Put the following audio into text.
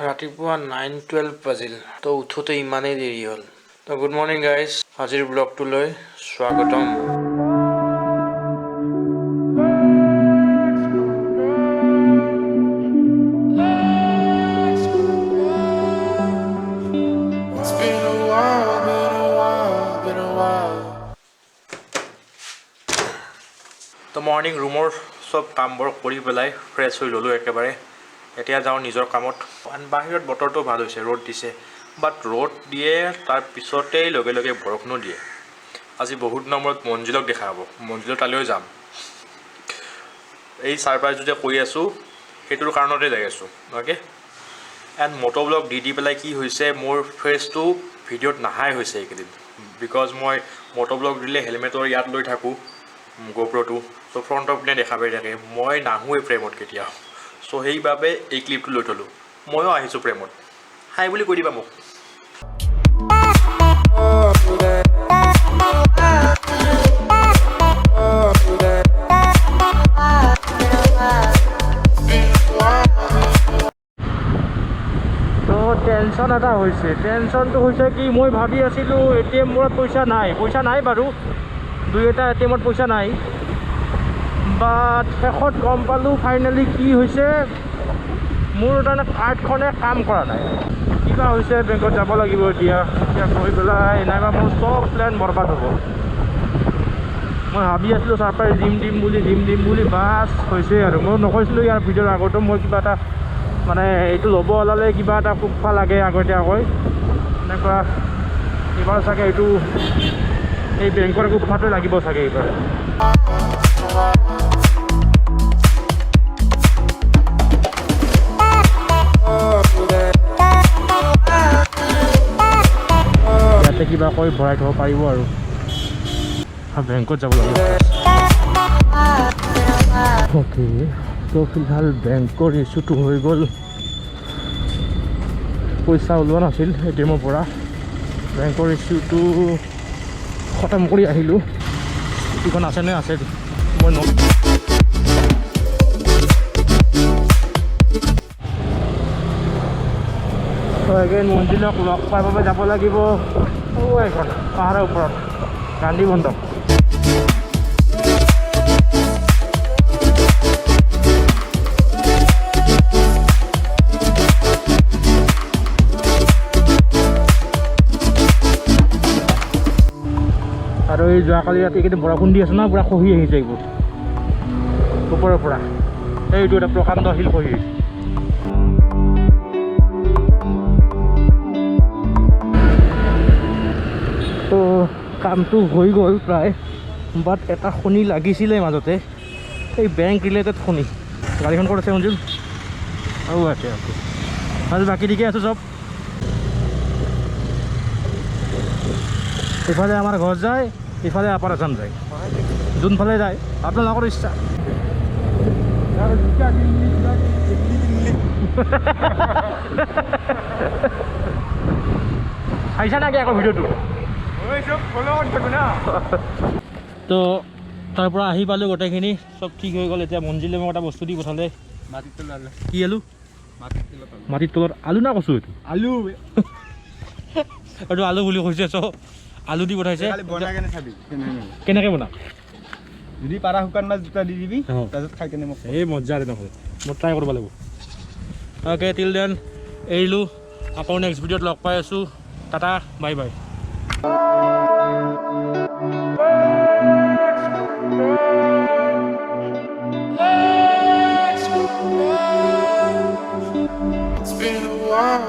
ৰাতিপুৱা 9:12 বাজিল তো উঠোতে ইমানেই দেৰি হ'ল। তো গুড মৰ্ণিং গাইজ, আজিৰ ব্লগটোলৈ স্বাগতম। তো মৰ্ণিং ৰুমৰ চব কামবোৰ কৰি পেলাই ফ্ৰেছ হৈ ল'লোঁ একেবাৰে। এতিয়া যাওঁ নিজৰ কামত। বাহিৰত বতৰটো ভাল হৈছে, ৰ'দ দিছে, বাট ৰ'দ দিয়ে তাৰ পিছতেই লগে লগে বৰষুণো দিয়ে। আজি বহুত দিনৰ মূৰত মঞ্জিলক দেখা হ'ব, মঞ্জিলৰ তালৈও যাম। এই ছাৰপ্ৰাইজটো যে কৰি আছোঁ সেইটোৰ কাৰণতে যাই আছোঁ, অ'কে। এণ্ড মটো ব্লগ দি পেলাই কি হৈছে, মোৰ ফেচটো ভিডিঅ'ত নাহাই হৈছে এইকেইদিন, বিকজ মই মটো ব্লগ দিলে হেলমেটৰ ইয়াত লৈ থাকোঁ গোপ্ৰ'টো, চ' ফ্ৰণ্টৰ পিনে দেখা পাই থাকে, মই নাহোঁৱেই প্ৰেমত কেতিয়াও। চ' সেইবাবে এই ক্লিপটো লৈ থ'লোঁ। ময়ো আহিছোঁ প্ৰেমত, হাই বুলি কৈ দিবা মোক। তো টেনশ্যন এটা হৈছে, টেনশ্যনটো হৈছে কি, মই ভাবি আছিলোঁ ATM মূৰত পইচা নাই বাৰু, দুই এটা ATMত পইচা নাই, বাট শেষত গম পালোঁ ফাইনেলি কি হৈছে, মোৰ তাৰমানে কাৰ্ডখনে কাম কৰা নাই। কিবা হৈছে, বেংকত যাব লাগিব এতিয়া গৈ পেলাই, নাইবা মোৰ চব প্লেন বৰবাদ হ'ব। মই ভাবি আছিলোঁ ছাৰপ্ৰাইজ দিম বুলি, বাছ হৈছে আৰু। মই নকৈছিলোঁ ইয়াৰ ভিডিঅ'ৰ আগতো, মই কিবা এটা মানে এইটো ল'ব ওলালে কিবা এটা কুফা লাগে আগতীয়াকৈ, এনেকুৱা এইবাৰ চাগে এইটো এই বেংকৰ কুফাটো লাগিব চাগে এইবাৰ। ইয়াতে কিবা কৰি ভৰাই থ'ব পাৰিব আৰু বেংকত যাব লাগিব। অ'কে, তো ফিলহাল বেংকৰ ইছ্যুটো হৈ গ'ল। পইচা ওলোৱা নাছিল ATMৰ পৰা, বেংকৰ ইছ্যুটো খতম কৰি আহিলোঁ। স্কুটিখন আছেনে আছে মই এগেইন মঞ্জিলক লগ পাই বাবে যাব লাগিব এখন পাহাৰৰ ওপৰত, গান্ধী মণ্ডপ। আৰু এই যোৱাকালি ৰাতি এইকেইদিন বৰষুণ দি আছে ন, পূৰা খহি আহিছে এইবোৰ ওপৰৰ পৰা। এইটো এটা প্ৰকাণ্ড শিল খহি আহিছে। তো কামটো হৈ গ'ল প্ৰায়, বাট এটা শনি লাগিছিলে মাজতে, এই বেংক ৰিলেটেড শনি। গাড়ীখন ক'ত আছে মঞ্জুল? আৰু আছে আৰু বাকী দিকে আছোঁ চব। ইফালে আমাৰ ঘৰ যায়, ইফালে আপাৰ আছাম যায়, যোনফালে যায় আপোনালোকৰ ইচ্ছা। চাইছা নাকি আকৌ ভিডিঅ'টো? তো তাৰ পৰা আহি পালোঁ, গোটেইখিনি চব ঠিক হৈ গ'ল। এতিয়া মঞ্জিলে মোক এটা বস্তু দি পঠালে, মাটিৰ তলত আলু। কি আলু? মাটিৰ তলত আলু না কচু? এইটো আলু। এইটো আলু বুলি কৈছে, চ' আলু দি পঠাইছে। কেনেকৈ বনাম? যদি পাৰা শুকান মাছ দুটা দি দিবি, তাৰপিছত খাই কেনে মোক এই মজা নহ'লে মই ট্ৰাই কৰিব লাগিব। অ'কে, টিল দেন এৰিলোঁ, আকৌ নেক্সট ভিডিঅ'ত লগ পাই আছোঁ। Tata, bye bye. It's been a while,